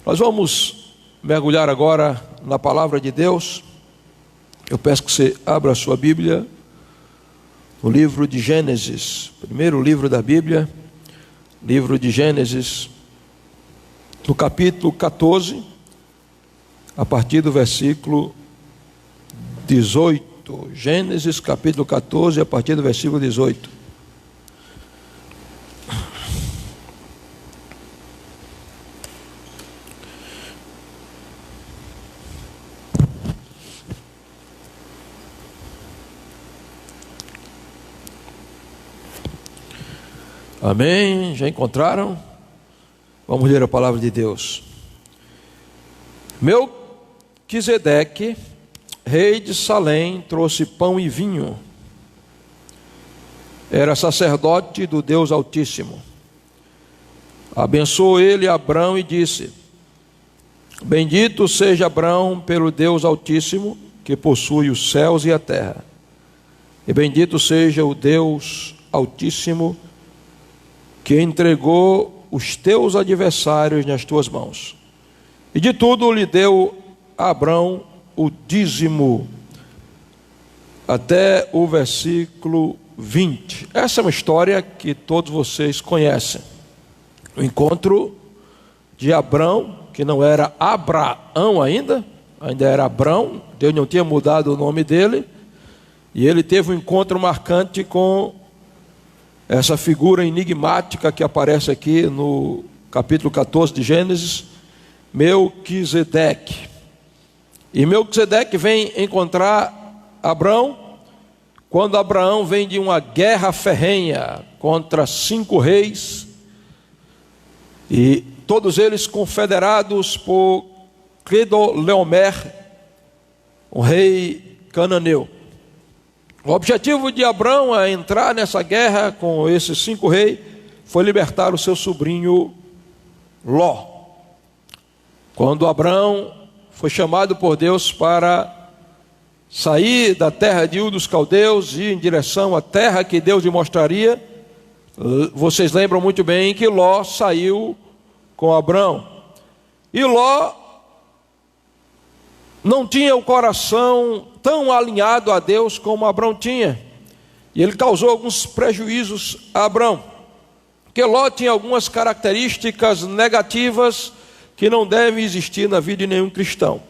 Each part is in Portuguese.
Nós vamos mergulhar agora na palavra de Deus. Eu peço que você abra a sua Bíblia no livro de Gênesis, primeiro livro da Bíblia, livro de Gênesis, no capítulo 14, a partir do versículo 18. Gênesis capítulo 14, a partir do versículo 18. Amém? Já encontraram? Vamos ler a palavra de Deus. Melquisedeque, rei de Salém, trouxe pão e vinho. Era sacerdote do Deus Altíssimo. Abençoou ele Abrão e disse: Bendito seja Abrão pelo Deus Altíssimo, que possui os céus e a terra. E bendito seja o Deus Altíssimo, que entregou os teus adversários nas tuas mãos. E de tudo lhe deu a Abrão o dízimo, até o versículo 20. Essa é uma história que todos vocês conhecem. O encontro de Abrão, que não era Abraão ainda era Abrão. Deus não tinha mudado o nome dele, e ele teve um encontro marcante com essa figura enigmática que aparece aqui no capítulo 14 de Gênesis, Melquisedeque. E Melquisedeque vem encontrar Abrão quando Abraão vem de uma guerra ferrenha contra 5 reis, e todos eles confederados por Quedorlaomer, um rei cananeu. O objetivo de Abrão a entrar nessa guerra com esses 5 reis foi libertar o seu sobrinho Ló. Quando Abrão foi chamado por Deus para sair da terra de Ur dos Caldeus e ir em direção à terra que Deus lhe mostraria, vocês lembram muito bem que Ló saiu com Abrão. E Ló não tinha o coração tão alinhado a Deus como Abrão tinha, e ele causou alguns prejuízos a Abrão, porque Ló tinha algumas características negativas que não devem existir na vida de nenhum cristão.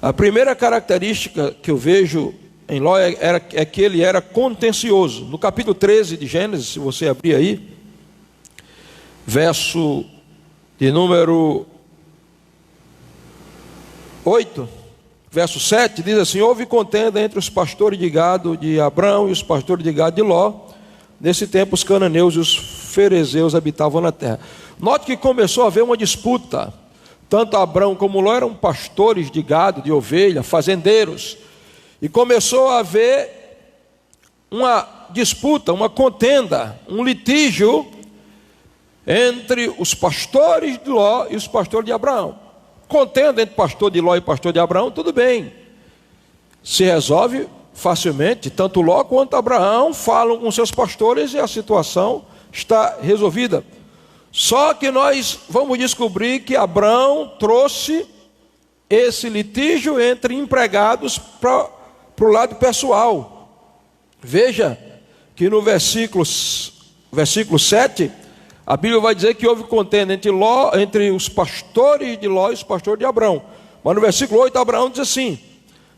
A primeira característica que eu vejo em Ló é que ele era contencioso. No capítulo 13 de Gênesis, se você abrir aí, verso de número 8, verso 7, diz assim: houve contenda entre os pastores de gado de Abrão e os pastores de gado de Ló. Nesse tempo os cananeus e os ferezeus habitavam na terra. Note que começou a haver uma disputa. Tanto Abrão como Ló eram pastores de gado, de ovelha, fazendeiros. E começou a haver uma disputa, uma contenda, um litígio entre os pastores de Ló e os pastores de Abraão. Contenda entre pastor de Ló e pastor de Abraão, tudo bem, se resolve facilmente. Tanto Ló quanto Abraão falam com seus pastores e a situação está resolvida. Só que nós vamos descobrir que Abraão trouxe esse litígio entre empregados para o lado pessoal. Veja que no versículo 7, a Bíblia vai dizer que houve contenda entre os pastores de Ló e os pastores de Abrão. Mas no versículo 8, Abraão diz assim: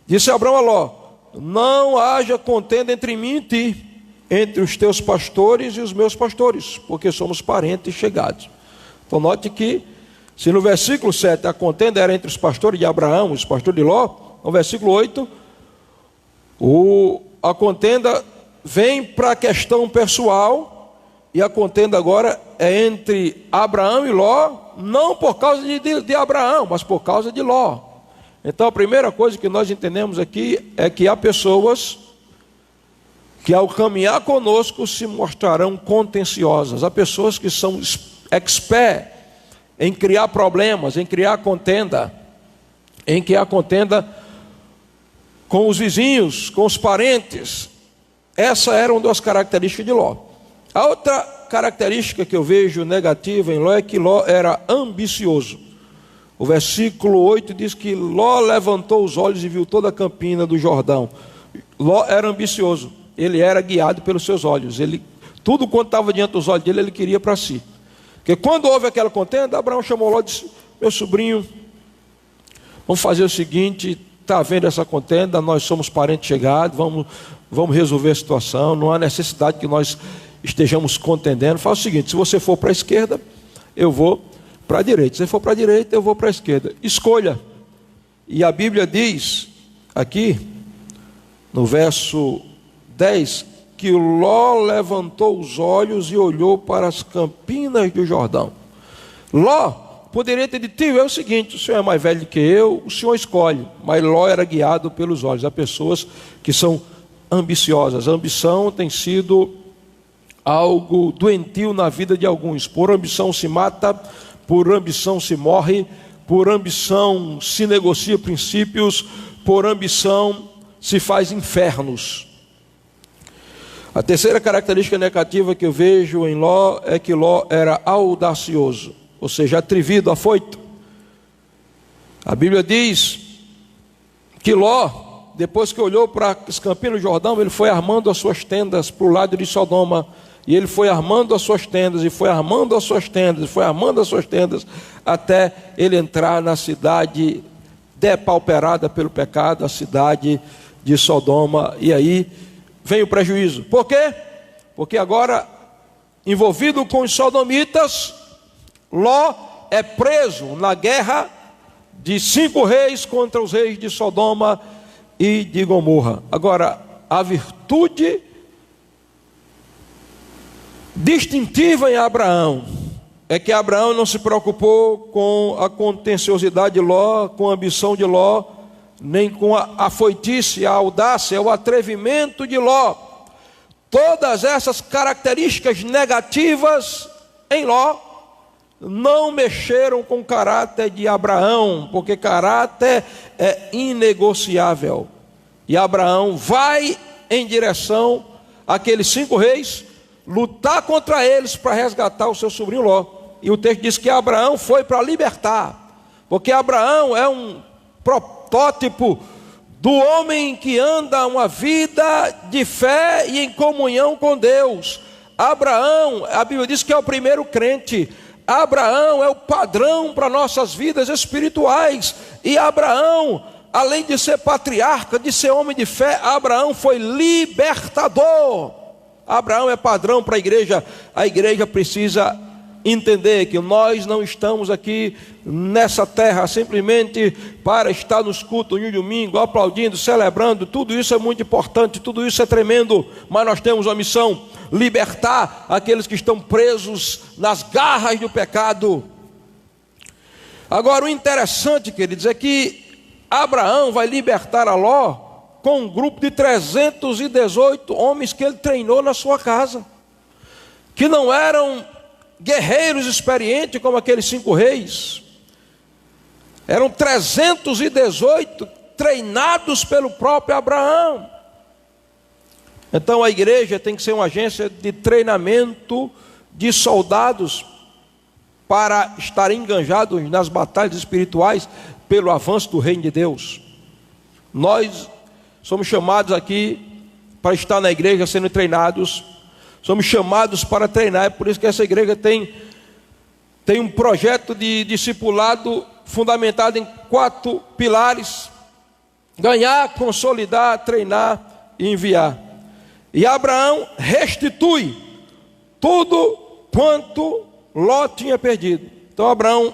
disse Abrão a Ló: não haja contenda entre mim e ti, entre os teus pastores e os meus pastores, porque somos parentes chegados. Então note que, se no versículo 7 a contenda era entre os pastores de Abraão e os pastores de Ló, no versículo 8, a contenda vem para a questão pessoal. E a contenda agora é entre Abraão e Ló, não por causa de Abraão, mas por causa de Ló. Então a primeira coisa que nós entendemos aqui é que há pessoas que ao caminhar conosco se mostrarão contenciosas. Há pessoas que são expert em criar problemas, em criar contenda com os vizinhos, com os parentes. Essa era uma das características de Ló. A outra característica que eu vejo negativa em Ló é que Ló era ambicioso. O versículo 8 diz que Ló levantou os olhos e viu toda a campina do Jordão. Ló era ambicioso, ele era guiado pelos seus olhos. Tudo quanto estava diante dos olhos dele, ele queria para si. Porque quando houve aquela contenda, Abraão chamou Ló e disse: meu sobrinho, vamos fazer o seguinte, está havendo essa contenda, nós somos parentes chegados, vamos resolver a situação, não há necessidade que nós estejamos contendendo. Faz o seguinte: se você for para a esquerda, eu vou para a direita. Se você for para a direita, eu vou para a esquerda. Escolha. E a Bíblia diz aqui, no verso 10, que Ló levantou os olhos e olhou para as campinas do Jordão. Ló poderia ter dito: tio, é o seguinte, o senhor é mais velho que eu, o senhor escolhe. Mas Ló era guiado pelos olhos. Há pessoas que são ambiciosas. A ambição tem sido algo doentio na vida de alguns. Por ambição se mata, por ambição se morre, por ambição se negocia princípios, por ambição se faz infernos. A terceira característica negativa que eu vejo em Ló é que Ló era audacioso, ou seja, atrevido, afoito. A Bíblia diz que Ló, depois que olhou para as campinas do Jordão, ele foi armando as suas tendas para o lado de Sodoma. E ele foi armando as suas tendas, e foi armando as suas tendas, e foi armando as suas tendas, até ele entrar na cidade depauperada pelo pecado, a cidade de Sodoma. E aí vem o prejuízo. Por quê? Porque agora, envolvido com os sodomitas, Ló é preso na guerra de 5 reis contra os reis de Sodoma e de Gomorra. Agora, a virtude distintiva em Abraão é que Abraão não se preocupou com a contenciosidade de Ló, com a ambição de Ló, nem com a afoitice, a audácia, o atrevimento de Ló. Todas essas características negativas em Ló não mexeram com o caráter de Abraão, porque caráter é inegociável. E Abraão vai em direção àqueles 5 reis, lutar contra eles para resgatar o seu sobrinho Ló. E o texto diz que Abraão foi para libertar, porque Abraão é um protótipo do homem que anda uma vida de fé e em comunhão com Deus. Abraão, a Bíblia diz que é o primeiro crente. Abraão é o padrão para nossas vidas espirituais. E Abraão, além de ser patriarca, de ser homem de fé, Abraão foi libertador. Abraão é padrão para a igreja. A igreja precisa entender que nós não estamos aqui nessa terra simplesmente para estar nos cultos no domingo, aplaudindo, celebrando. Tudo isso é muito importante, tudo isso é tremendo, mas nós temos uma missão: libertar aqueles que estão presos nas garras do pecado. Agora, o interessante, queridos, é que Abraão vai libertar a Ló com um grupo de 318 homens que ele treinou na sua casa, que não eram guerreiros experientes como aqueles 5 reis. Eram 318 treinados pelo próprio Abraão. Então a igreja tem que ser uma agência de treinamento de soldados para estar enganjados nas batalhas espirituais pelo avanço do reino de Deus. Nós somos chamados aqui para estar na igreja sendo treinados. Somos chamados para treinar. É por isso que essa igreja tem um projeto de discipulado fundamentado em 4 pilares: ganhar, consolidar, treinar e enviar. E Abraão restitui tudo quanto Ló tinha perdido. Então Abraão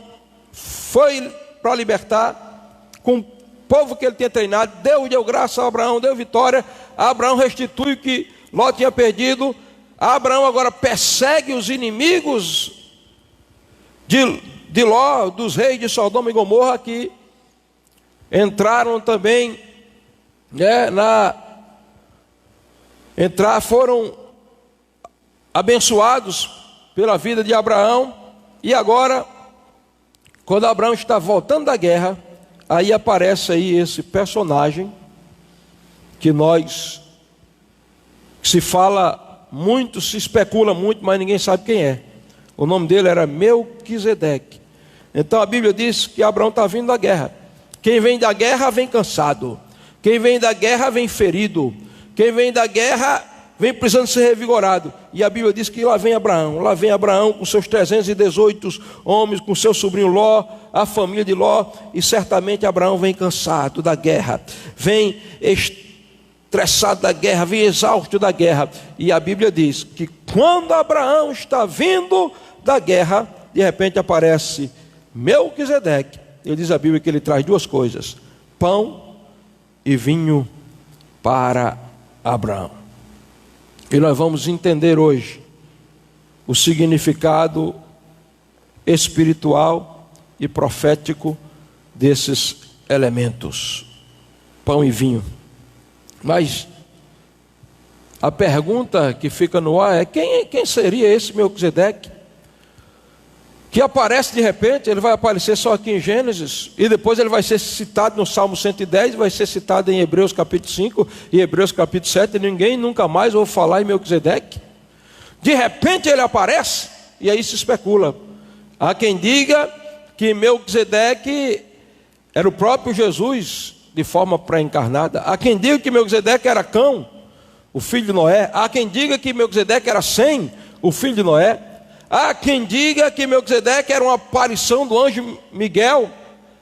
foi para libertar com o povo que ele tinha treinado. Deus deu graça a Abraão, deu vitória. Abraão restitui o que Ló tinha perdido. Abraão agora persegue os inimigos de Ló, dos reis de Sodoma e Gomorra, que entraram também, foram abençoados pela vida de Abraão. E agora, quando Abraão está voltando da guerra, aí aparece aí esse personagem que se fala muito, se especula muito, mas ninguém sabe quem é. O nome dele era Melquisedeque. Então a Bíblia diz que Abraão está vindo da guerra. Quem vem da guerra vem cansado. Quem vem da guerra vem ferido. Quem vem da guerra vem precisando ser revigorado. E a Bíblia diz que lá vem Abraão com seus 318 homens, com seu sobrinho Ló, a família de Ló. E certamente Abraão vem cansado da guerra, vem estressado da guerra, vem exausto da guerra. E a Bíblia diz que quando Abraão está vindo da guerra, de repente aparece Melquisedeque. Ele diz a Bíblia que ele traz duas coisas: pão e vinho para Abraão. E nós vamos entender hoje o significado espiritual e profético desses elementos, pão e vinho. Mas a pergunta que fica no ar é: quem seria esse Melquisedeque? Que aparece de repente, ele vai aparecer só aqui em Gênesis, e depois ele vai ser citado no Salmo 110, vai ser citado em Hebreus capítulo 5 e Hebreus capítulo 7, e ninguém nunca mais ouve falar em Melquisedeque. De repente ele aparece, e aí se especula. Há quem diga que Melquisedeque era o próprio Jesus, de forma pré-encarnada. Há quem diga que Melquisedeque era Cão, o filho de Noé. Há quem diga que Melquisedeque era Sem, o filho de Noé. Há quem diga que Melquisedeque era uma aparição do anjo Miguel.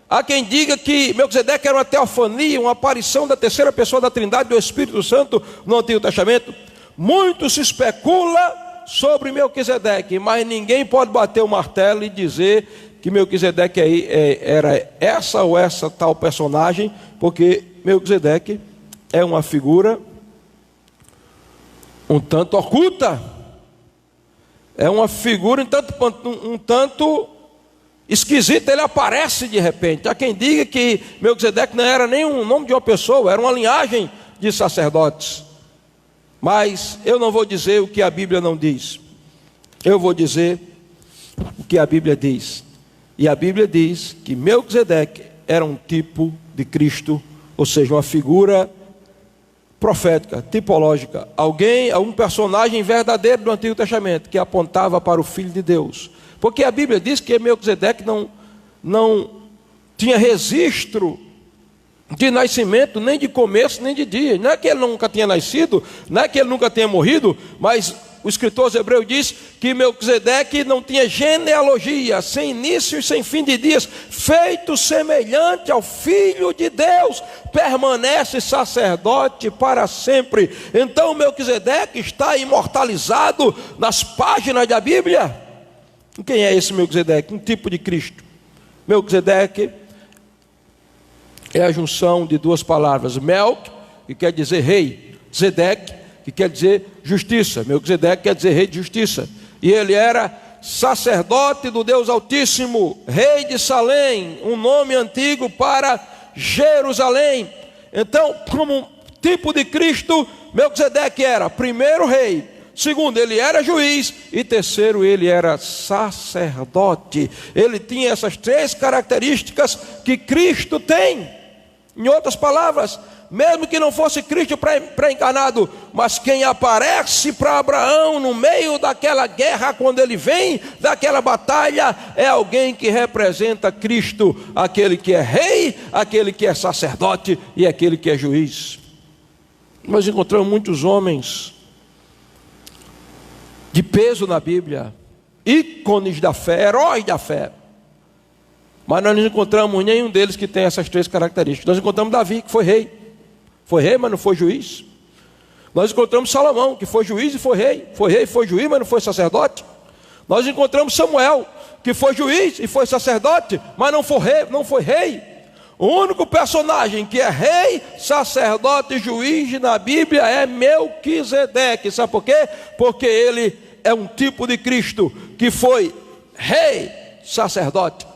Há quem diga que Melquisedeque era uma teofania, uma aparição da terceira pessoa da Trindade, do Espírito Santo no Antigo Testamento. Muito se especula sobre Melquisedeque, mas ninguém pode bater o martelo e dizer que Melquisedeque era essa ou essa tal personagem, porque Melquisedeque é uma figura um tanto oculta. É uma figura um tanto esquisita, ele aparece de repente. Há quem diga que Melquisedeque não era nem um nome de uma pessoa, era uma linhagem de sacerdotes. Mas eu não vou dizer o que a Bíblia não diz, eu vou dizer o que a Bíblia diz. E a Bíblia diz que Melquisedeque era um tipo de Cristo, ou seja, uma figura profética, tipológica, algum personagem verdadeiro do Antigo Testamento, que apontava para o Filho de Deus. Porque a Bíblia diz que Melquisedeque não tinha registro de nascimento, nem de começo, nem de dia. Não é que ele nunca tinha nascido, não é que ele nunca tenha morrido, mas o escritor hebreu diz que Melquisedeque não tinha genealogia, sem início e sem fim de dias, feito semelhante ao Filho de Deus, permanece sacerdote para sempre. Então Melquisedeque está imortalizado nas páginas da Bíblia. Quem é esse Melquisedeque? Um tipo de Cristo. Melquisedeque é a junção de duas palavras: Melk, que quer dizer rei, Zedeque, que quer dizer justiça. Melquisedeque quer dizer rei de justiça. E ele era sacerdote do Deus Altíssimo, rei de Salém, um nome antigo para Jerusalém. Então, como tipo de Cristo, Melquisedeque era primeiro rei, segundo ele era juiz, e terceiro ele era sacerdote. Ele tinha essas três características que Cristo tem. Em outras palavras, mesmo que não fosse Cristo pré-encarnado, mas quem aparece para Abraão no meio daquela guerra, quando ele vem daquela batalha, é alguém que representa Cristo, aquele que é rei, aquele que é sacerdote e aquele que é juiz. Nós encontramos muitos homens de peso na Bíblia, ícones da fé, heróis da fé, mas nós não encontramos nenhum deles que tem essas três características. Nós encontramos Davi, que foi rei, mas não foi juiz. Nós encontramos Salomão, que foi juiz e foi rei, foi juiz, mas não foi sacerdote. Nós encontramos Samuel, que foi juiz e foi sacerdote, mas não foi rei. O único personagem que é rei, sacerdote e juiz na Bíblia é Melquisedeque. Sabe por quê? Porque ele é um tipo de Cristo que foi rei, sacerdote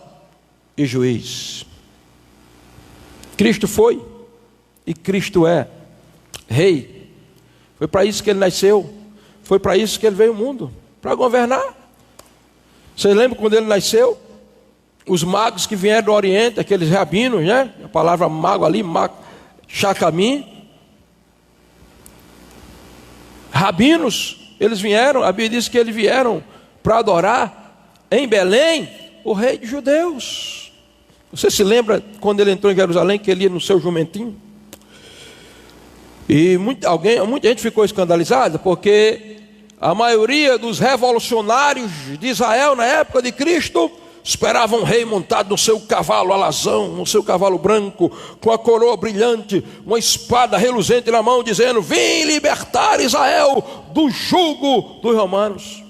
e juiz. Cristo foi e Cristo é rei. Foi para isso que ele nasceu, foi para isso que ele veio ao mundo, para governar. Vocês lembram quando ele nasceu? Os magos que vieram do Oriente, aqueles rabinos, né? A palavra mago ali, Shachamim. Rabinos, eles vieram, a Bíblia diz que eles vieram para adorar em Belém, o rei dos judeus. Você se lembra quando ele entrou em Jerusalém, que ele ia no seu jumentinho? E muita gente ficou escandalizada, porque a maioria dos revolucionários de Israel na época de Cristo esperavam um rei montado no seu cavalo alazão, no seu cavalo branco, com a coroa brilhante, uma espada reluzente na mão, dizendo: vim libertar Israel do jugo dos romanos.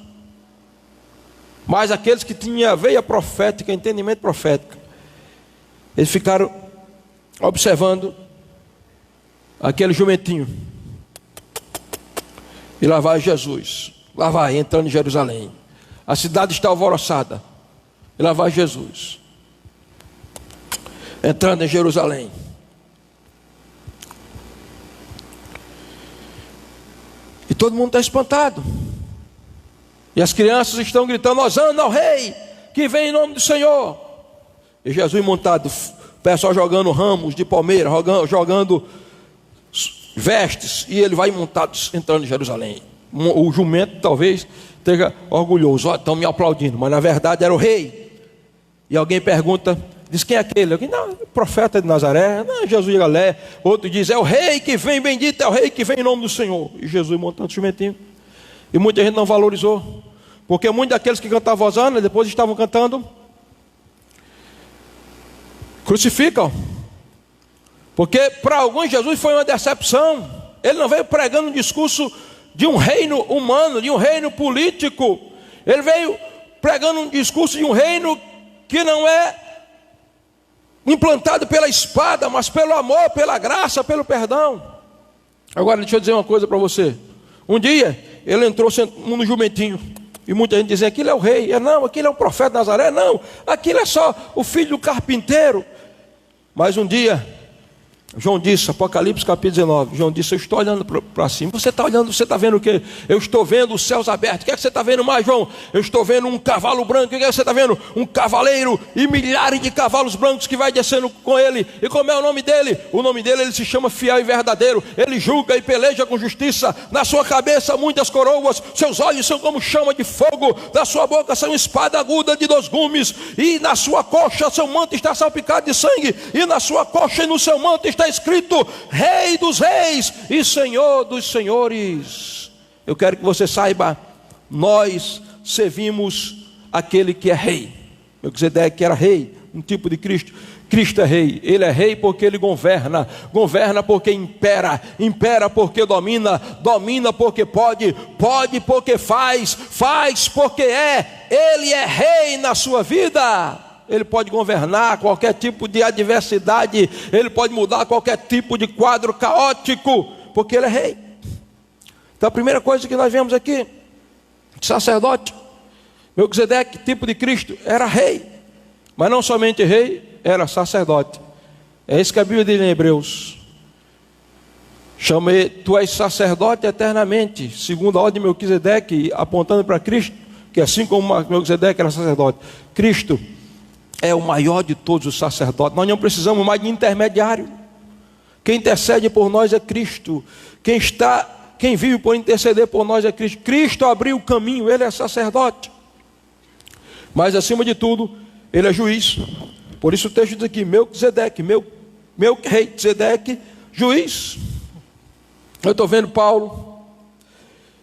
Mas aqueles que tinham veia profética, entendimento profético, eles ficaram observando aquele jumentinho, e lá vai Jesus, lá vai entrando em Jerusalém, a cidade está alvoroçada, e lá vai Jesus entrando em Jerusalém. E todo mundo está espantado, e as crianças estão gritando: hosana ao rei que vem em nome do Senhor. E Jesus montado, o pessoal jogando ramos de palmeira, jogando vestes, e ele vai montado entrando em Jerusalém. O jumento talvez esteja orgulhoso: estão me aplaudindo, mas na verdade era o rei. E alguém pergunta, diz: quem é aquele? Alguém: não, profeta de Nazaré, não, Jesus de Galiléia. Outro diz: é o rei que vem, bendito é o rei que vem em nome do Senhor. E Jesus montando o jumentinho. E muita gente não valorizou, porque muitos daqueles que cantavam hosana depois estavam cantando: crucificam. Porque para alguns Jesus foi uma decepção. Ele não veio pregando um discurso de um reino humano, de um reino político. Ele veio pregando um discurso de um reino que não é implantado pela espada, mas pelo amor, pela graça, pelo perdão. Agora deixa eu dizer uma coisa para você. Um dia ele entrou no jumentinho, e muita gente dizia: aquilo é o rei. Não, aquilo é o profeta de Nazaré. Não, aquilo é só o filho do carpinteiro. Mas um dia João disse, Apocalipse capítulo 19, João disse: eu estou olhando para cima. Você está olhando, você está vendo o quê? Eu estou vendo os céus abertos. O que é que você está vendo mais, João? Eu estou vendo um cavalo branco. O que é que você está vendo? Um cavaleiro e milhares de cavalos brancos que vai descendo com ele. E como é o nome dele? O nome dele, ele se chama Fiel e Verdadeiro. Ele julga e peleja com justiça. Na sua cabeça muitas coroas, seus olhos são como chama de fogo, da sua boca são espada aguda de 2 gumes, e na sua coxa seu manto está salpicado de sangue, e na sua coxa e no seu manto está escrito: Rei dos Reis e Senhor dos Senhores. Eu quero que você saiba, nós servimos aquele que é rei. Melquisedeque era rei, um tipo de Cristo. Cristo é rei. Ele é rei porque ele governa. Governa porque impera. Impera porque domina. Domina porque pode. Pode porque faz. Faz porque é. Ele é rei na sua vida. Ele pode governar qualquer tipo de adversidade. Ele pode mudar qualquer tipo de quadro caótico, porque ele é rei. Então a primeira coisa que nós vemos aqui, sacerdote. Melquisedeque, tipo de Cristo, era rei. Mas não somente rei, era sacerdote. É isso que a Bíblia diz em Hebreus. Tu és sacerdote eternamente, segundo a ordem de Melquisedeque, apontando para Cristo, que assim como Melquisedeque era sacerdote, Cristo é o maior de todos os sacerdotes. Nós não precisamos mais de intermediário. Quem intercede por nós é Cristo. Quem vive por interceder por nós é Cristo. Cristo abriu o caminho, ele é sacerdote. Mas acima de tudo, ele é juiz. Por isso o texto diz aqui: Melquisedeque, meu rei Zedeque, juiz. Eu estou vendo Paulo.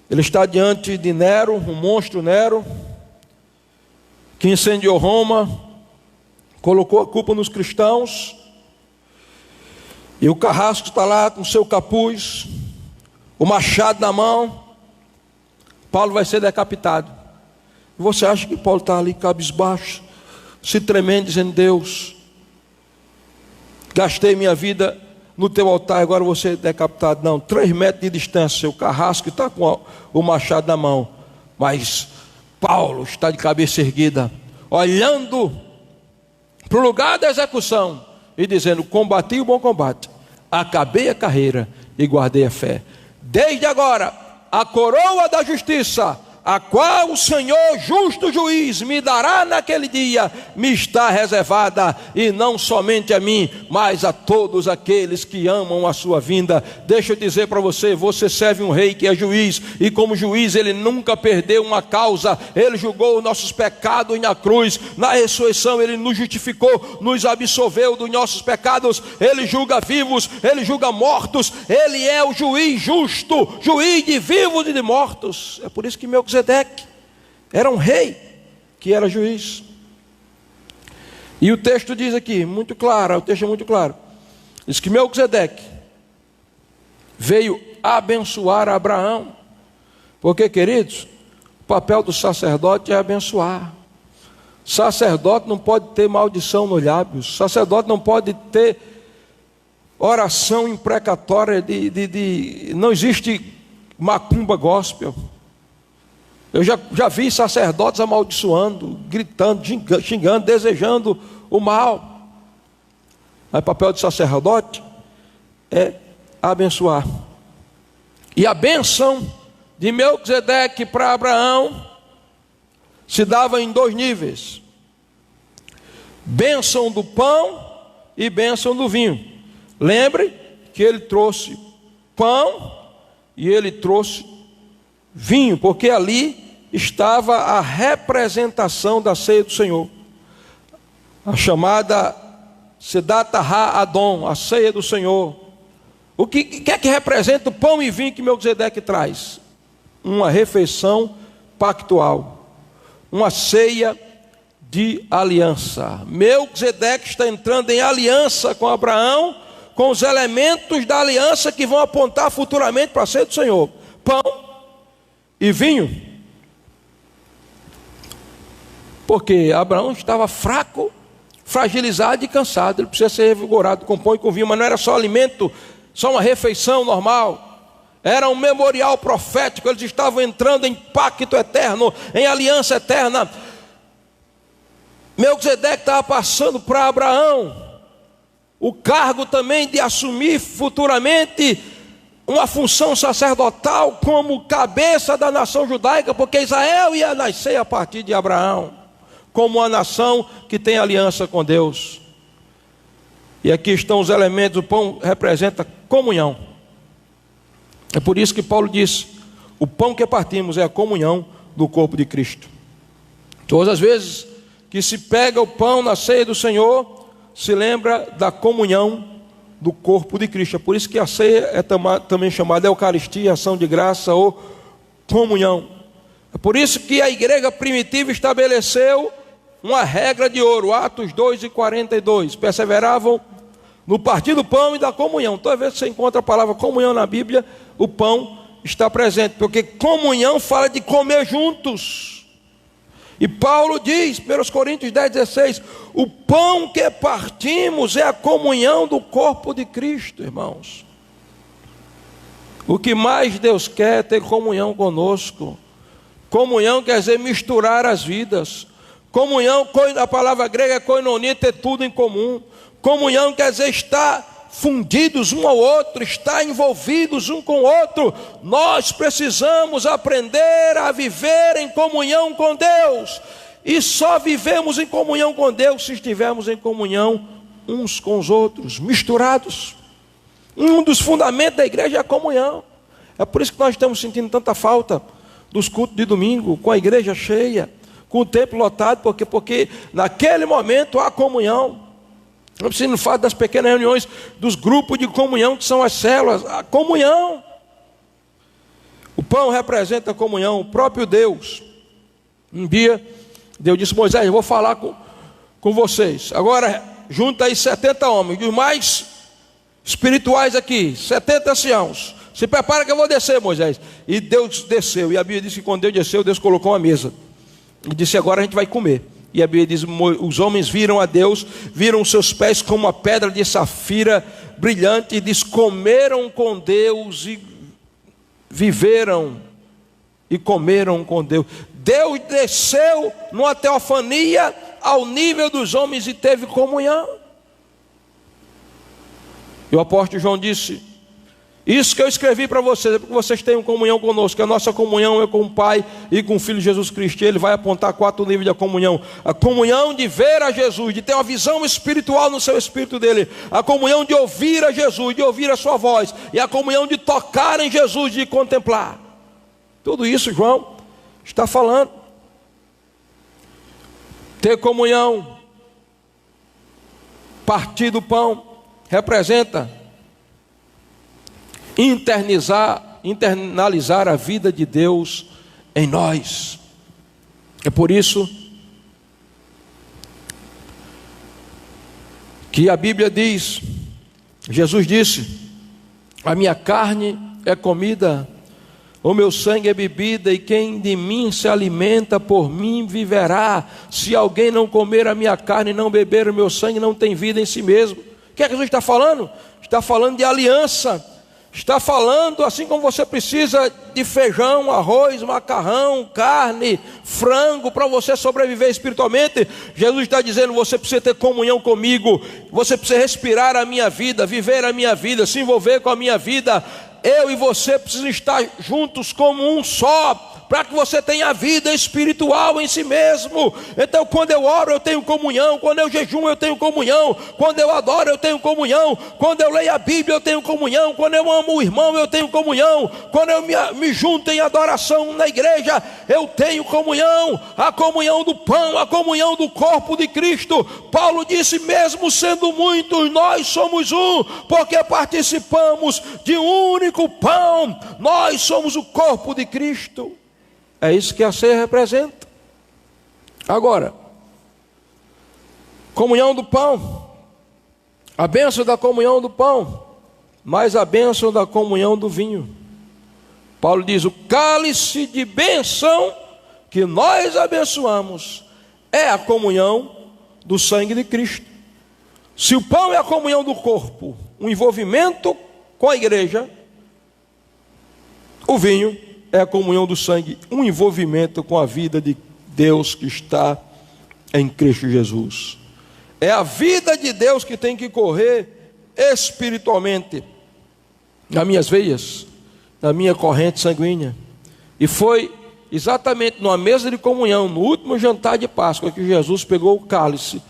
Ele está diante de Nero, um monstro Nero, que incendiou Roma, colocou a culpa nos cristãos, e o carrasco está lá com seu capuz, o machado na mão. Paulo vai ser decapitado. Você acha que Paulo está ali cabisbaixo, se tremendo, dizendo: Deus, gastei minha vida no teu altar, agora vou ser decapitado? Não, 3 metros de distância, o carrasco está com o machado na mão, mas Paulo está de cabeça erguida, olhando para o lugar da execução e dizendo: combati o bom combate, acabei a carreira e guardei a fé. Desde agora a coroa da justiça a qual o Senhor, justo juiz, me dará naquele dia, me está reservada, e não somente a mim, mas a todos aqueles que amam a sua vinda. Deixa eu dizer para você, você serve um rei que é juiz, e como juiz ele nunca perdeu uma causa. Ele julgou os nossos pecados na cruz, na ressurreição ele nos justificou, nos absolveu dos nossos pecados. Ele julga vivos, ele julga mortos, ele é o juiz justo, juiz de vivos e de mortos. É por isso que Melquisedeque era um rei que era juiz. E o texto diz aqui, muito claro, o texto é muito claro, diz que Melquisedeque veio abençoar Abraão, porque, queridos, o papel do sacerdote é abençoar. Sacerdote não pode ter maldição nos lábios, sacerdote não pode ter oração imprecatória não existe macumba gospel. Eu já vi sacerdotes amaldiçoando, gritando, xingando, desejando o mal. Mas o papel do sacerdote é abençoar. E a bênção de Melquisedeque para Abraão se dava em 2 níveis: bênção do pão e bênção do vinho. Lembre que ele trouxe pão e ele trouxe vinho, porque ali estava a representação da ceia do Senhor, a chamada Sedat Ha-Adon, a ceia do Senhor. O que é que representa o pão e vinho que Melquisedeque traz? Uma refeição pactual, uma ceia de aliança. Melquisedeque está entrando em aliança com Abraão, com os elementos da aliança que vão apontar futuramente para a ceia do Senhor: pão e vinho. Porque Abraão estava fraco, fragilizado e cansado. Ele precisa ser revigorado com pão e com vinho. Mas não era só alimento, só uma refeição normal. Era um memorial profético. Eles estavam entrando em pacto eterno, em aliança eterna. Melquisedeque estava passando para Abraão o cargo também de assumir futuramente uma função sacerdotal como cabeça da nação judaica, porque Israel ia nascer a partir de Abraão, como uma nação que tem aliança com Deus. E aqui estão os elementos. O pão representa comunhão. É por isso que Paulo disse: o pão que partimos é a comunhão do corpo de Cristo. Todas as vezes que se pega o pão na ceia do Senhor, se lembra da comunhão do corpo de Cristo. É por isso que a ceia é também chamada Eucaristia, ação de graça ou comunhão. É por isso que a igreja primitiva estabeleceu uma regra de ouro, Atos 2:42, perseveravam no partir do pão e da comunhão. Toda vez que você encontra a palavra comunhão na Bíblia, o pão está presente, porque comunhão fala de comer juntos. E Paulo diz, 1 Coríntios 10:16, o pão que partimos é a comunhão do corpo de Cristo, irmãos. O que mais Deus quer é ter comunhão conosco. Comunhão quer dizer misturar as vidas. Comunhão, a palavra grega é koinonia, ter tudo em comum. Comunhão quer dizer estar fundidos um ao outro, estar envolvidos um com o outro. Nós precisamos aprender a viver em comunhão com Deus. E só vivemos em comunhão com Deus se estivermos em comunhão uns com os outros, misturados. Um dos fundamentos da igreja é a comunhão. É por isso que nós estamos sentindo tanta falta dos cultos de domingo, com a igreja cheia, com o templo lotado, porque naquele momento há comunhão. Não precisa falar das pequenas reuniões, dos grupos de comunhão que são as células, a comunhão. O pão representa a comunhão, o próprio Deus. Um dia, Deus disse: Moisés, eu vou falar com vocês. Agora, junta aí 70 homens, os mais espirituais aqui, 70 anciãos. Se prepara que eu vou descer, Moisés. E Deus desceu, e a Bíblia diz que quando Deus desceu, Deus colocou uma mesa. E disse: agora a gente vai comer. E a Bíblia diz: os homens viram a Deus, viram os seus pés como uma pedra de safira brilhante, e diz: comeram com Deus e viveram e comeram com Deus. Deus desceu numa teofania ao nível dos homens e teve comunhão. E o apóstolo João disse Isso que eu escrevi para vocês é porque vocês tenham comunhão conosco. A nossa comunhão é com o Pai e com o Filho Jesus Cristo. Ele vai apontar 4 níveis de comunhão: a comunhão de ver a Jesus, de ter uma visão espiritual no seu espírito dele; a comunhão de ouvir a Jesus, de ouvir a sua voz; e a comunhão de tocar em Jesus, de contemplar. Tudo isso João está falando. Ter comunhão, partir do pão, representa internalizar a vida de Deus em nós. É por isso que a Bíblia diz, Jesus disse: a minha carne é comida, o meu sangue é bebida, e quem de mim se alimenta, por mim viverá. Se alguém não comer a minha carne e não beber o meu sangue, não tem vida em si mesmo. O que é que Jesus está falando? Está falando de aliança. Está falando, assim como você precisa de feijão, arroz, macarrão, carne, frango para você sobreviver espiritualmente, Jesus está dizendo: você precisa ter comunhão comigo, você precisa respirar a minha vida, viver a minha vida, se envolver com a minha vida. Eu e você precisam estar juntos como um só, para que você tenha vida espiritual em si mesmo. Então, quando eu oro, eu tenho comunhão; quando eu jejuo, eu tenho comunhão; quando eu adoro, eu tenho comunhão; quando eu leio a Bíblia, eu tenho comunhão; quando eu amo o irmão, eu tenho comunhão; quando eu me junto em adoração na igreja, eu tenho comunhão. A comunhão do pão, a comunhão do corpo de Cristo. Paulo disse: mesmo sendo muitos, nós somos um, porque participamos de um único pão. Nós somos o corpo de Cristo. É isso que a ceia representa. Agora, comunhão do pão, a bênção da comunhão do pão, mais a bênção da comunhão do vinho. Paulo diz: o cálice de bênção que nós abençoamos é a comunhão do sangue de Cristo. Se o pão é a comunhão do corpo, um envolvimento com a igreja, o vinho é a comunhão do sangue, um envolvimento com a vida de Deus que está em Cristo Jesus. É a vida de Deus que tem que correr espiritualmente nas minhas veias, na minha corrente sanguínea. E foi exatamente numa mesa de comunhão, no último jantar de Páscoa, que Jesus pegou o cálice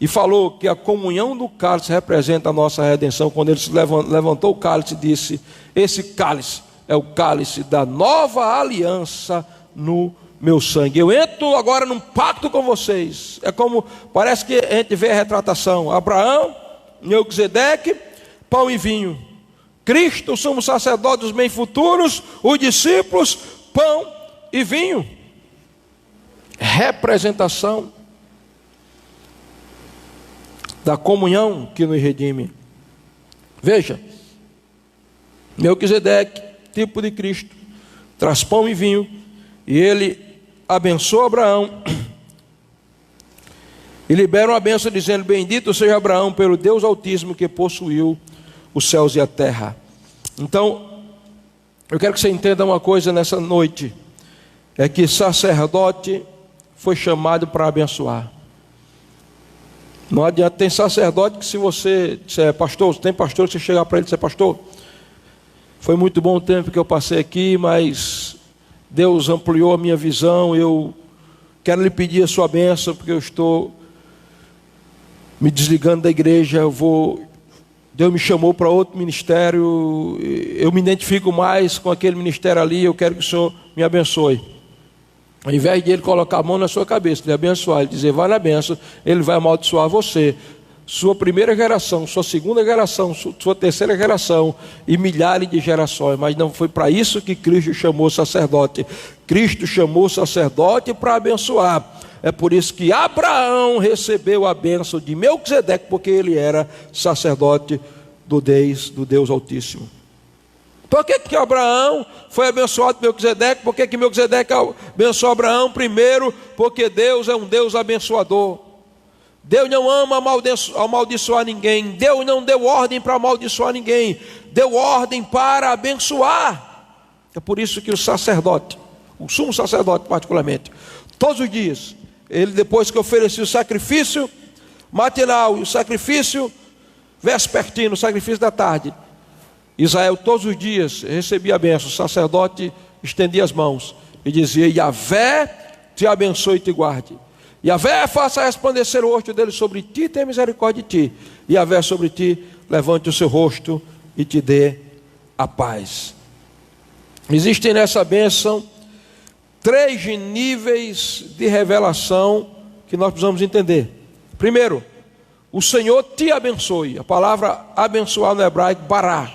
e falou que a comunhão do cálice representa a nossa redenção. Quando ele se levantou o cálice e disse: esse cálice é o cálice da nova aliança no meu sangue. Eu entro agora num pacto com vocês. É como, parece que a gente vê a retratação: Abraão, Melquisedeque, pão e vinho. Cristo, o sumo sacerdote dos bens futuros, os discípulos, pão e vinho. Representação da comunhão que nos redime. Veja, Melquisedeque, tipo de Cristo, traz pão e vinho, e ele abençoa Abraão e libera uma bênção dizendo: bendito seja Abraão pelo Deus Altíssimo que possuiu os céus e a terra. Então, eu quero que você entenda uma coisa nessa noite: é que sacerdote foi chamado para abençoar. Não adianta, tem sacerdote que, se você disser: pastor, tem pastor que você chegar para ele e dizer: pastor, foi muito bom o tempo que eu passei aqui, mas Deus ampliou a minha visão, eu quero lhe pedir a sua bênção, porque eu estou me desligando da igreja, Deus me chamou para outro ministério, eu me identifico mais com aquele ministério ali, eu quero que o Senhor me abençoe. Ao invés de ele colocar a mão na sua cabeça, lhe abençoar, ele dizer: vai na bênção, ele vai amaldiçoar você, sua primeira geração, sua segunda geração, sua terceira geração e milhares de gerações. Mas não foi para isso que Cristo chamou sacerdote. Cristo chamou sacerdote para abençoar. É por isso que Abraão recebeu a bênção de Melquisedeque, porque ele era sacerdote do Deus Altíssimo. Por que Abraão foi abençoado por Melquisedeque? Por que Melquisedeque abençoou Abraão? Primeiro, porque Deus é um Deus abençoador. Deus não ama amaldiçoar ninguém. Deus não deu ordem para amaldiçoar ninguém. Deu ordem para abençoar. É por isso que o sacerdote, o sumo sacerdote particularmente, todos os dias, ele, depois que oferecia o sacrifício matinal e o sacrifício vespertino, o sacrifício da tarde, Israel todos os dias recebia a bênção. O sacerdote estendia as mãos e dizia: Yahvé te abençoe e te guarde. Yahvé faça resplandecer o rosto dele sobre ti e tenha misericórdia de ti. Yahvé sobre ti levante o seu rosto e te dê a paz. Existem nessa bênção 3 níveis de revelação que nós precisamos entender. Primeiro, o Senhor te abençoe. A palavra abençoar no hebraico, bará.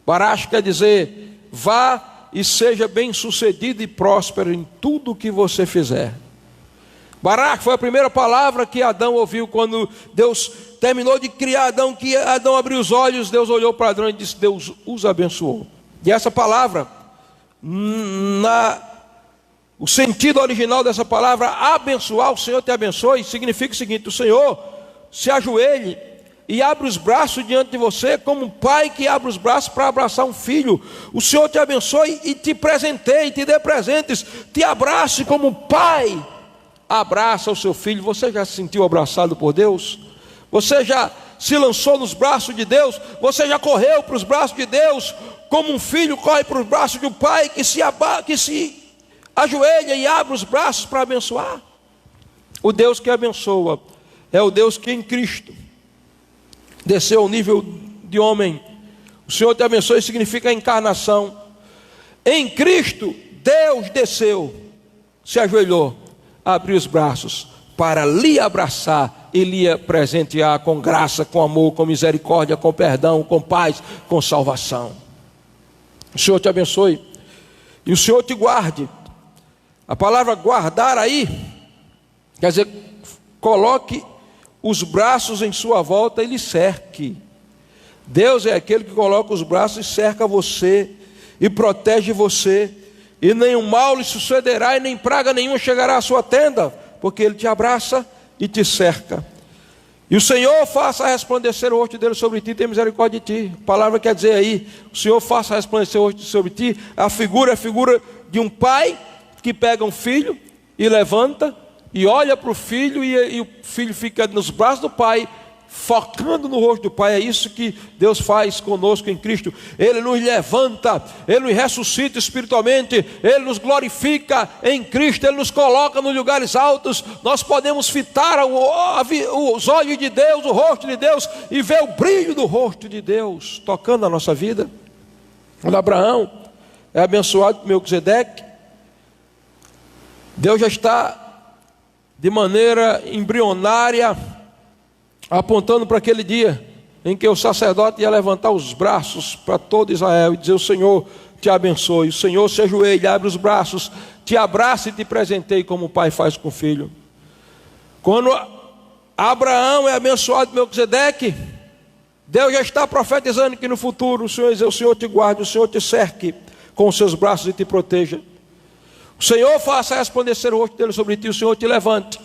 Bará quer dizer: vá e seja bem sucedido e próspero em tudo que você fizer. Bará foi a primeira palavra que Adão ouviu quando Deus terminou de criar Adão, que Adão abriu os olhos. Deus olhou para Adão e disse: Deus os abençoou. E essa palavra, o sentido original dessa palavra, abençoar, o Senhor te abençoe, significa o seguinte: o Senhor se ajoelhe e abre os braços diante de você, como um pai que abre os braços para abraçar um filho. O Senhor te abençoe e te presenteie, te dê presentes, te abrace como um pai abraça o seu filho. Você já se sentiu abraçado por Deus? Você já se lançou nos braços de Deus? Você já correu para os braços de Deus, como um filho corre para os braços de um pai que se ajoelha e abre os braços para abençoar? O Deus que abençoa é o Deus que em Cristo desceu ao nível de homem. O Senhor te abençoe significa a encarnação. Em Cristo, Deus desceu, se ajoelhou, abriu os braços para lhe abraçar e lhe presentear com graça, com amor, com misericórdia, com perdão, com paz, com salvação. O Senhor te abençoe e o Senhor te guarde. A palavra guardar aí quer dizer: coloque os braços em sua volta e lhe cerque. Deus é aquele que coloca os braços e cerca você e protege você, e nenhum mal lhe sucederá e nem praga nenhuma chegará à sua tenda, porque Ele te abraça e te cerca. E o Senhor faça resplandecer o rosto dele sobre ti e tenha misericórdia de ti. A palavra quer dizer aí: o Senhor faça resplandecer o rosto sobre ti. A figura é a figura de um pai que pega um filho e levanta e olha para o filho, e o filho fica nos braços do pai, focando no rosto do pai. É isso que Deus faz conosco em Cristo. Ele nos levanta, Ele nos ressuscita espiritualmente, Ele nos glorifica em Cristo, Ele nos coloca nos lugares altos. Nós podemos fitar os olhos de Deus, o rosto de Deus, e ver o brilho do rosto de Deus tocando a nossa vida. Quando Abraão é abençoado por Melquisedeque, Deus já está de maneira embrionária apontando para aquele dia em que o sacerdote ia levantar os braços para todo Israel e dizer: o Senhor te abençoe. O Senhor se ajoelha, abre os braços, te abraça e te presenteie como o pai faz com o filho. Quando Abraão é abençoado por Melquisedeque, Deus já está profetizando que no futuro o Senhor te guarde, o Senhor te cerque com os seus braços e te proteja. O Senhor faça resplandecer o rosto dele sobre ti, o Senhor te levante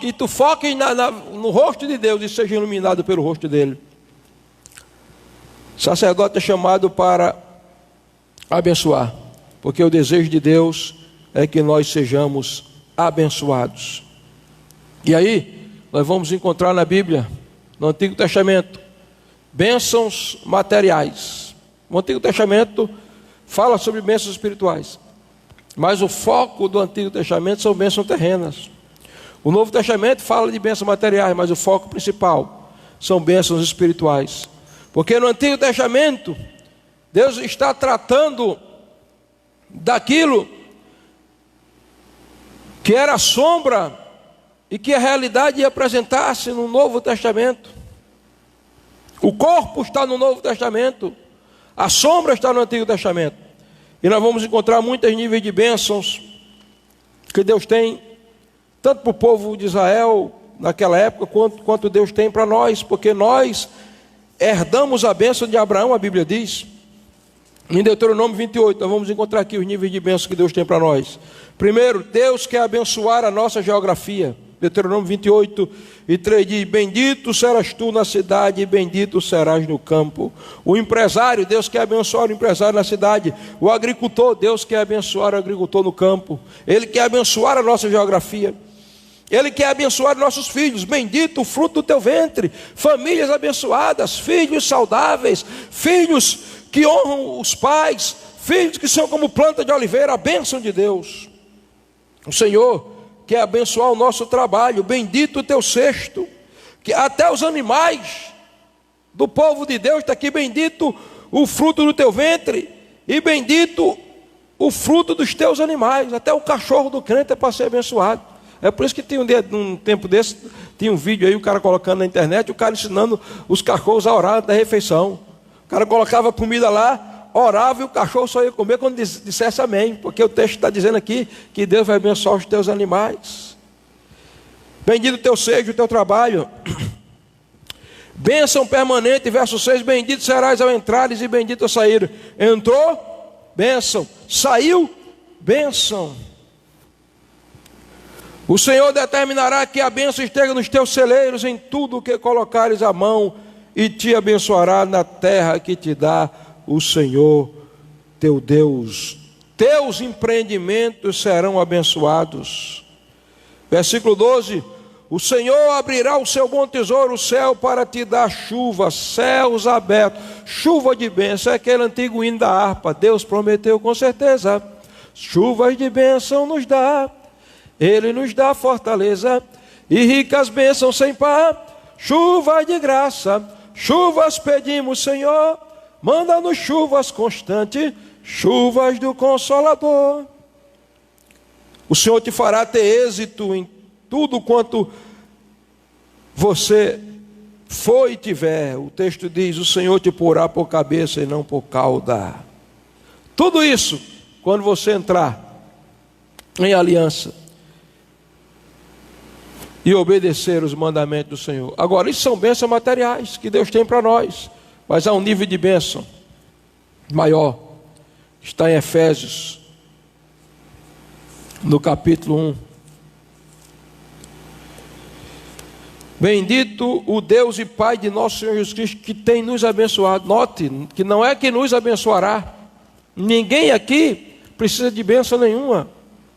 e tu foque no rosto de Deus e seja iluminado pelo rosto dele. O sacerdote é chamado para abençoar, porque o desejo de Deus é que nós sejamos abençoados. E aí nós vamos encontrar na Bíblia, no Antigo Testamento, bênçãos materiais. O Antigo Testamento fala sobre bênçãos espirituais, mas o foco do Antigo Testamento são bênçãos terrenas. O Novo Testamento fala de bênçãos materiais, mas o foco principal são bênçãos espirituais. Porque no Antigo Testamento, Deus está tratando daquilo que era sombra e que a realidade ia apresentar-se no Novo Testamento. O corpo está no Novo Testamento, a sombra está no Antigo Testamento. E nós vamos encontrar muitos níveis de bênçãos que Deus tem, tanto para o povo de Israel naquela época, quanto Deus tem para nós, porque nós herdamos a bênção de Abraão, a Bíblia diz. Em Deuteronômio 28, nós vamos encontrar aqui os níveis de bênção que Deus tem para nós. Primeiro, Deus quer abençoar a nossa geografia. Deuteronômio 28 e 3 diz: bendito serás tu na cidade e bendito serás no campo. O empresário, Deus quer abençoar o empresário na cidade. O agricultor, Deus quer abençoar o agricultor no campo. Ele quer abençoar a nossa geografia. Ele quer abençoar nossos filhos. Bendito o fruto do teu ventre. Famílias abençoadas, filhos saudáveis, filhos que honram os pais, filhos que são como planta de oliveira, a bênção de Deus. O Senhor quer abençoar o nosso trabalho. Bendito o teu cesto, que até os animais do povo de Deus está aqui. Bendito o fruto do teu ventre, e bendito o fruto dos teus animais. Até o cachorro do crente é para ser abençoado. É por isso que tem um tempo desse, tinha um vídeo aí, o cara colocando na internet, o cara ensinando os cachorros a orar da refeição. O cara colocava comida lá, orava, e o cachorro só ia comer quando dissesse amém, porque o texto está dizendo aqui que Deus vai abençoar os teus animais. Bendito teu seja o teu trabalho. Bênção permanente, verso 6, bendito serás ao entrares e bendito ao sair. Entrou, bênção. Saiu, bênção. O Senhor determinará que a bênção esteja nos teus celeiros, em tudo o que colocares a mão, e te abençoará na terra que te dá o Senhor teu Deus. Teus empreendimentos serão abençoados. Versículo 12: o Senhor abrirá o seu bom tesouro, o céu, para te dar chuva, céus abertos, chuva de bênção. É aquele antigo hino da harpa. Deus prometeu com certeza, chuvas de bênção nos dá. Ele nos dá fortaleza e ricas bênçãos sem par. Chuvas de graça, chuvas pedimos, Senhor. Manda-nos chuvas constantes, chuvas do Consolador. O Senhor te fará ter êxito em tudo quanto você for e tiver. O texto diz: o Senhor te porá por cabeça e não por cauda. Tudo isso quando você entrar em aliança e obedecer os mandamentos do Senhor. Agora, isso são bênçãos materiais que Deus tem para nós, mas há um nível de bênção maior. Está em Efésios, no capítulo 1. Bendito o Deus e Pai de nosso Senhor Jesus Cristo, que tem nos abençoado. Note que não é que nos abençoará. Ninguém aqui precisa de bênção nenhuma,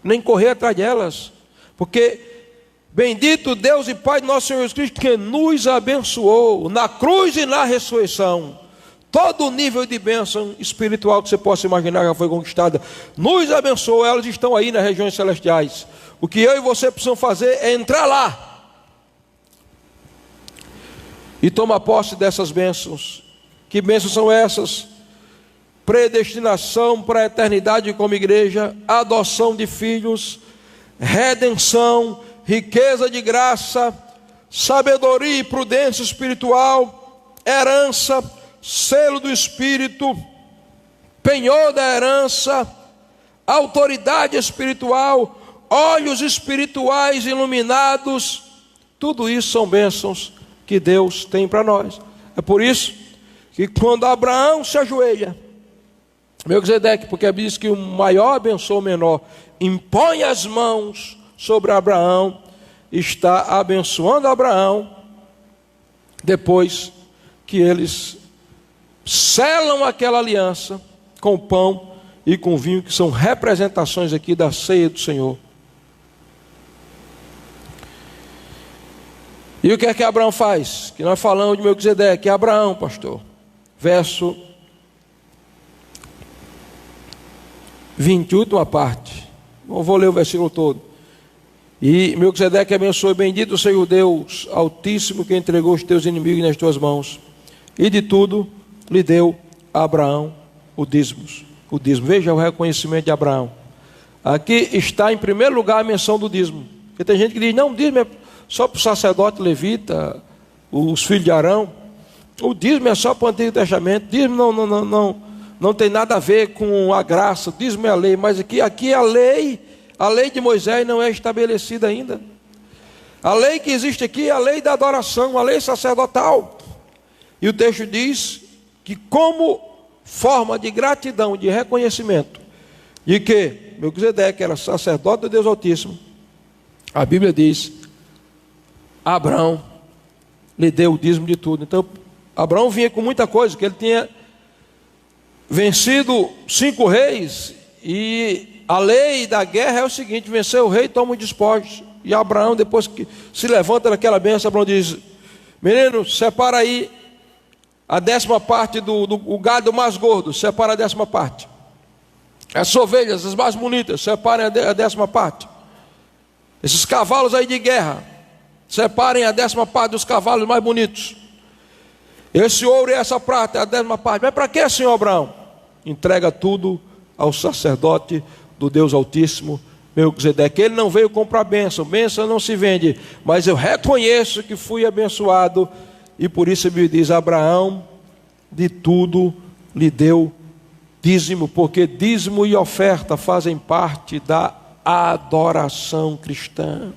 nem correr atrás delas, porque bendito Deus e Pai de nosso Senhor Jesus Cristo, que nos abençoou na cruz e na ressurreição. Todo o nível de bênção espiritual que você possa imaginar já foi conquistada. Nos abençoou, elas estão aí nas regiões celestiais. O que eu e você precisamos fazer é entrar lá e tomar posse dessas bênçãos. Que bênçãos são essas? Predestinação para a eternidade como igreja, adoção de filhos, redenção, riqueza de graça, sabedoria e prudência espiritual, herança, selo do Espírito, penhor da herança, autoridade espiritual, olhos espirituais iluminados. Tudo isso são bênçãos que Deus tem para nós. É por isso que quando Abraão se ajoelha, Melquisedeque, porque a Bíblia diz que o maior abençoa o menor, impõe as mãos sobre Abraão, está abençoando Abraão, depois que eles selam aquela aliança com o pão e com o vinho, que são representações aqui da ceia do Senhor. E o que é que Abraão faz? Que nós falamos de Melquisedeque, é Abraão, pastor. Verso 20, última parte. Não vou ler o versículo todo. E Melquisedeque abençoou: bendito seja o Deus Altíssimo, que entregou os teus inimigos nas tuas mãos. E de tudo lhe deu a Abraão o dízimo. Veja o reconhecimento de Abraão. Aqui está em primeiro lugar a menção do dízimo. Porque tem gente que diz: não, o dízimo é só para o sacerdote levita, os filhos de Arão. O dízimo é só para o Antigo Testamento. Dízimo não tem nada a ver com a graça. O dízimo é a lei. Mas aqui a lei de Moisés não é estabelecida ainda. A lei que existe aqui é a lei da adoração, a lei sacerdotal. E o texto diz que, como forma de gratidão, de reconhecimento de que Melquisedeque era sacerdote do Deus Altíssimo, a Bíblia diz: Abraão lhe deu o dízimo de tudo. Então Abraão vinha com muita coisa, que ele tinha vencido 5 reis, e a lei da guerra é o seguinte: venceu o rei, toma os despojos. E Abraão, depois que se levanta daquela bênção, Abraão diz: menino, separa aí a 10ª parte do gado mais gordo, separa a 10ª parte. As ovelhas, as mais bonitas, separem a 10ª parte. Esses cavalos aí de guerra, separem a 10ª parte dos cavalos mais bonitos. Esse ouro e essa prata é a 10ª parte. Mas para que, senhor Abraão? Entrega tudo ao sacerdote do Deus Altíssimo, Melquisedeque. Ele não veio comprar bênção, bênção não se vende, mas eu reconheço que fui abençoado, e por isso ele me diz: Abraão de tudo lhe deu dízimo, porque dízimo e oferta fazem parte da adoração cristã.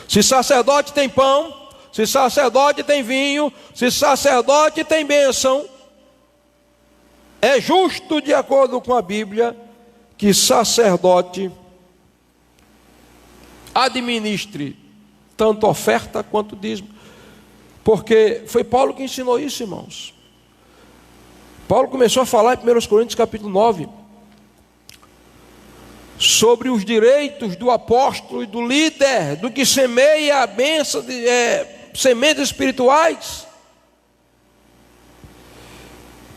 Se sacerdote tem pão, se sacerdote tem vinho, se sacerdote tem bênção, é justo, de acordo com a Bíblia, que sacerdote administre tanto oferta quanto dízimo, porque foi Paulo que ensinou isso, irmãos. Paulo começou a falar em 1 Coríntios capítulo 9 sobre os direitos do apóstolo e do líder, do que semeia a bênção de sementes espirituais,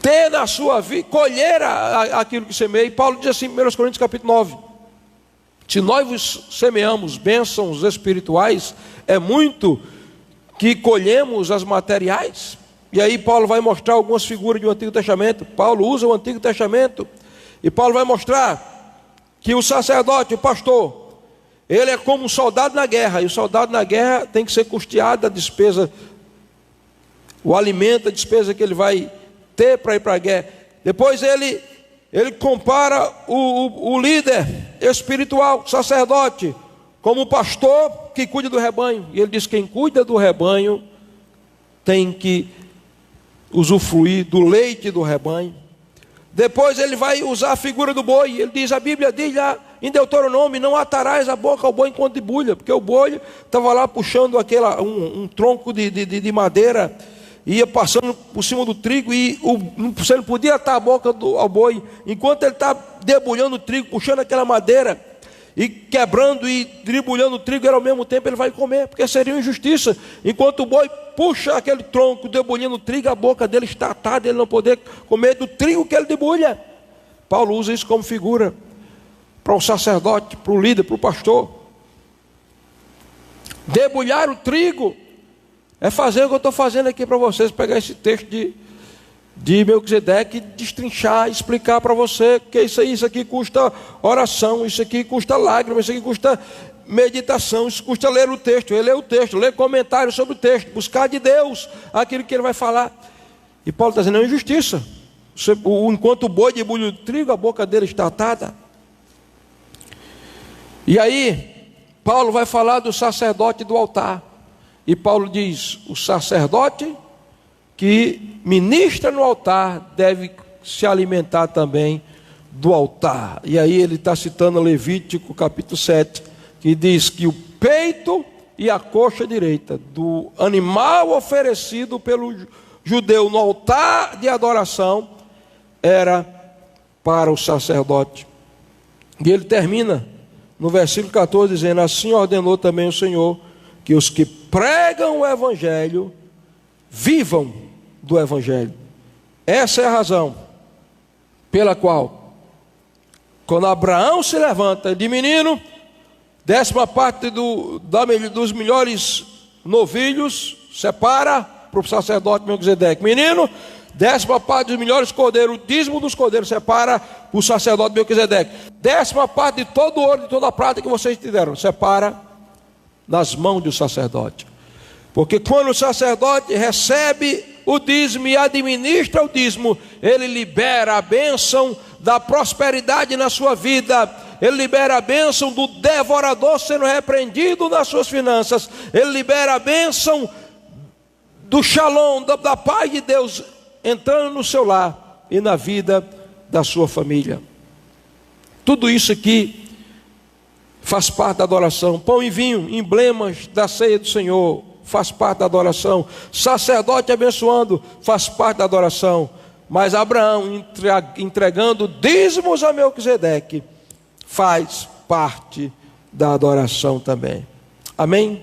ter na sua vida, colher aquilo que semeia. E Paulo diz assim em 1 Coríntios capítulo 9: se nós vos semeamos bênçãos espirituais, é muito que colhemos as materiais. E aí Paulo vai mostrar algumas figuras do Antigo Testamento. Paulo usa o Antigo Testamento, e Paulo vai mostrar que o sacerdote, o pastor, ele é como um soldado na guerra, e o soldado na guerra tem que ser custeado a despesa, o alimento, a despesa que ele vai ter para ir para a guerra. Depois ele compara o líder espiritual, o sacerdote, como o pastor que cuida do rebanho. E ele diz: quem cuida do rebanho tem que usufruir do leite do rebanho. Depois ele vai usar a figura do boi. Ele diz, a Bíblia diz lá em Deuteronômio: não atarás a boca ao boi enquanto debulha, porque o boi estava lá puxando um tronco de madeira, ia passando por cima do trigo, e você não podia atar a boca ao boi enquanto ele está debulhando o trigo, puxando aquela madeira e quebrando e dribulhando o trigo, e ao mesmo tempo ele vai comer, porque seria uma injustiça. Enquanto o boi puxa aquele tronco debulhando o trigo, a boca dele está atada, ele não poder comer do trigo que ele debulha. Paulo usa isso como figura para o sacerdote, para o líder, para o pastor. Debulhar o trigo é fazer o que eu estou fazendo aqui para vocês, pegar esse texto de Melquisedeque, destrinchar, explicar para você que isso aqui custa oração, isso aqui custa lágrimas, isso aqui custa meditação, isso custa ler o texto, ler o texto, ler comentários sobre o texto, buscar de Deus aquilo que ele vai falar. E Paulo está dizendo: é uma injustiça. Enquanto o boi debulha o trigo, a boca dele está atada. E aí Paulo vai falar do sacerdote do altar. E Paulo diz: o sacerdote que ministra no altar deve se alimentar também do altar. E aí ele está citando Levítico capítulo 7, que diz que o peito e a coxa direita do animal oferecido pelo judeu no altar de adoração era para o sacerdote. E ele termina no versículo 14 dizendo: assim ordenou também o Senhor que os que pregam o evangelho vivam do evangelho. Essa é a razão pela qual, quando Abraão se levanta de menino, 10ª parte dos melhores novilhos separa para o sacerdote Melquisedeque. Menino, 10ª parte dos melhores cordeiros, o dízimo dos cordeiros separa para o sacerdote Melquisedeque. 10ª parte de todo o ouro e de toda a prata que vocês tiveram separa nas mãos do sacerdote. Porque quando o sacerdote recebe o dízimo e administra o dízimo, ele libera a bênção da prosperidade na sua vida, ele libera a bênção do devorador sendo repreendido nas suas finanças, ele libera a bênção do shalom, da paz de Deus entrando no seu lar e na vida da sua família. Tudo isso aqui faz parte da adoração. Pão e vinho, emblemas da ceia do Senhor, faz parte da adoração. Sacerdote abençoando, faz parte da adoração. Mas Abraão entregando dízimos a Melquisedeque faz parte da adoração também. Amém?